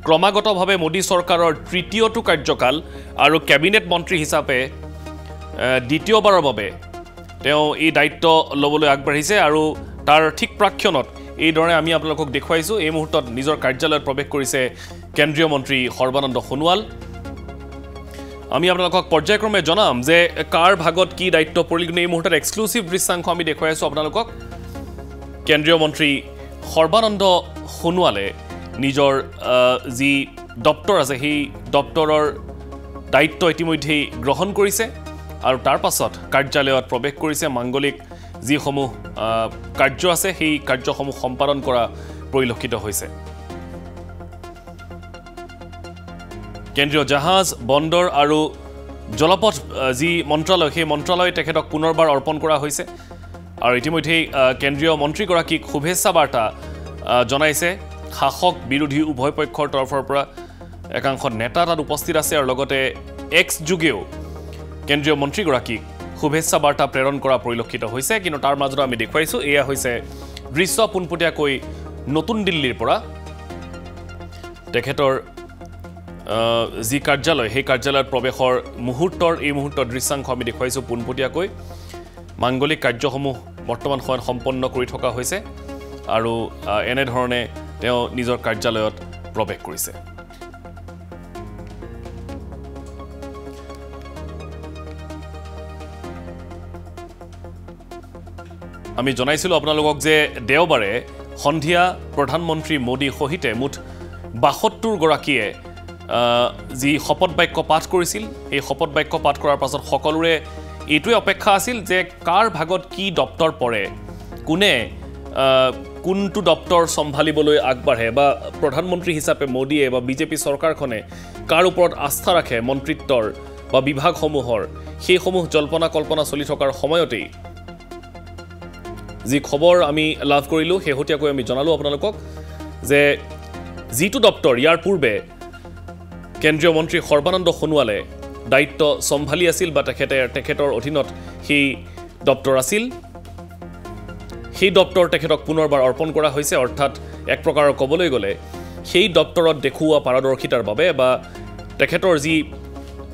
ক্ৰমাগতভাৱে মোদী চৰকাৰৰ তৃতীয়টো কাৰ্যকাল আৰু কেবিনেট মন্ত্ৰী হিচাপে দ্বিতীয়বাৰৰ বাবে তেওঁ এই দায়িত্ব ল'বলৈ আগবাঢ়িছে আৰু তাৰ ঠিক প্ৰাক্ষণত এইদৰে আমি আপোনালোকক দেখুৱাইছোঁ এই মুহূৰ্তত নিজৰ কাৰ্যালয়ত প্ৰৱেশ কৰিছে কেন্দ্ৰীয় মন্ত্ৰী সৰ্বানন্দ সোণোৱাল আমি আপোনালোকক পৰ্যায়ক্ৰমে জনাম যে কাৰ ভাগত কি দায়িত্ব পৰিল কিন্তু এই মুহূৰ্তত এক্সক্লুসিভ দৃশ্যাংশ আমি দেখুৱাই আছোঁ আপোনালোকক কেন্দ্ৰীয় মন্ত্ৰী সৰ্বানন্দ সোণোৱালে নিজৰ যি দপ্তৰ আছে সেই দপ্তৰৰ দায়িত্ব ইতিমধ্যেই গ্ৰহণ কৰিছে আৰু তাৰ পাছত কাৰ্যালয়ত প্ৰৱেশ কৰিছে মাংগলিক যিসমূহ কাৰ্য আছে সেই কাৰ্যসমূহ সম্পাদন কৰা পৰিলক্ষিত হৈছে কেন্দ্ৰীয় জাহাজ বন্দৰ আৰু জলপথ যি মন্ত্ৰালয় সেই মন্ত্ৰালয় তেখেতক পুনৰবাৰ অৰ্পণ কৰা হৈছে আৰু ইতিমধ্যেই কেন্দ্ৰীয় মন্ত্ৰীগৰাকীক শুভেচ্ছা বাৰ্তা জনাইছে শাসক বিৰোধী উভয় পক্ষৰ তৰফৰ পৰা একাংশ নেতা তাত উপস্থিত আছে আৰু লগতে এক্স যুগেও কেন্দ্ৰীয় মন্ত্ৰীগৰাকীক শুভেচ্ছা বাৰ্তা প্ৰেৰণ কৰা পৰিলক্ষিত হৈছে কিন্তু তাৰ মাজত আমি দেখুৱাইছোঁ এয়া হৈছে দৃশ্য পোনপটীয়াকৈ নতুন দিল্লীৰ পৰা তেখেতৰ যি কাৰ্যালয় সেই কাৰ্যালয়ত প্ৰৱেশৰ মুহূৰ্তৰ এই মুহূৰ্তৰ দৃশ্যাংশ আমি দেখুৱাইছোঁ পোনপটীয়াকৈ মাংগলিক কাৰ্যসমূহ বৰ্তমান সময়ত সম্পন্ন কৰি থকা হৈছে আৰু এনেধৰণে তেওঁ নিজৰ কাৰ্যালয়ত প্ৰৱেশ কৰিছে আমি জনাইছিলোঁ আপোনালোকক যে দেওবাৰে সন্ধিয়া প্ৰধানমন্ত্ৰী মোদী সহিতে মুঠ ৭২ গৰাকীয়ে যি শপত বাক্য পাঠ কৰিছিল এই শপত বাক্য পাঠ কৰাৰ পাছত সকলোৰে এইটোৱে অপেক্ষা আছিল যে কাৰ ভাগত কি দপ্তৰ পৰে কোনে কোনটো দপ্তৰ সম্ভালিবলৈ আগবাঢ়ে বা প্ৰধানমন্ত্ৰী হিচাপে মোদীয়ে বা বিজেপি চৰকাৰখনে কাৰ ওপৰত আস্থা ৰাখে মন্ত্ৰিত্বৰ বা বিভাগসমূহৰ সেইসমূহ জল্পনা কল্পনা চলি থকাৰ সময়তেই যি খবৰ আমি লাভ কৰিলোঁ শেহতীয়াকৈ আমি জনালোঁ আপোনালোকক যে যিটো দপ্তৰ ইয়াৰ পূৰ্বে কেন্দ্ৰীয় মন্ত্ৰী সৰ্বানন্দ সোণোৱালে দায়িত্ব সম্ভালি আছিল বা তেখেতৰ অধীনত সেই দপ্তৰ আছিল সেই দপ্তৰ তেখেতক পুনৰবাৰ অৰ্পণ কৰা হৈছে অৰ্থাৎ এক প্ৰকাৰৰ ক'বলৈ গ'লে সেই দপ্তৰত দেখুওৱা পাৰদৰ্শিতাৰ বাবে বা তেখেতৰ যি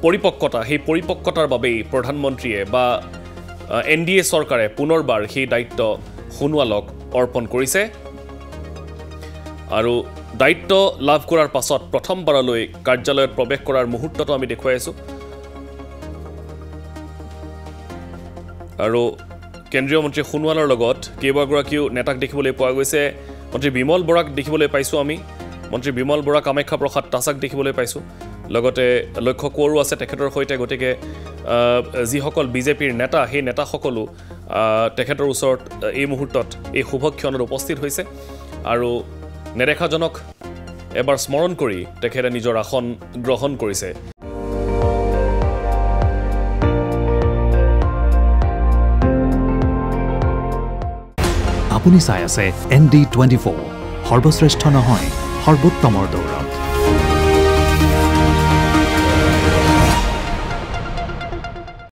পৰিপক্কতা সেই পৰিপক্কতাৰ বাবেই প্ৰধানমন্ত্ৰীয়ে বা এনডিএ চৰকাৰে পুনৰবাৰ সেই দায়িত্ব সোণোৱালক অৰ্পণ কৰিছে আৰু দায়িত্ব লাভ কৰাৰ পাছত প্ৰথমবাৰলৈ কাৰ্যালয়ত প্ৰৱেশ কৰাৰ মুহূৰ্তটো আমি দেখুৱাই আছোঁ আৰু কেন্দ্ৰীয় মন্ত্ৰী সোণোৱালৰ লগত কেইবাগৰাকীও নেতাক দেখিবলৈ পোৱা গৈছে মন্ত্ৰী বিমল বৰাক দেখিবলৈ পাইছোঁ আমি মন্ত্ৰী বিমল বৰা কামাখ্যা প্ৰসাদ তাছাক দেখিবলৈ পাইছোঁ লগতে লক্ষ্য কোঁৱৰো আছে তেখেতৰ সৈতে গতিকে যিসকল বিজেপিৰ নেতা সেই নেতাসকলো তেখেতৰ ওচৰত এই মুহূৰ্তত এই শুভক্ষণত উপস্থিত হৈছে আৰু নেদেখাজনক এবাৰ স্মৰণ কৰি তেখেতে নিজৰ আসন গ্ৰহণ কৰিছে আপুনি চাই আছে ND24 সৰ্বশ্ৰেষ্ঠ নহয় সৰ্বোত্তমৰ দৌৰ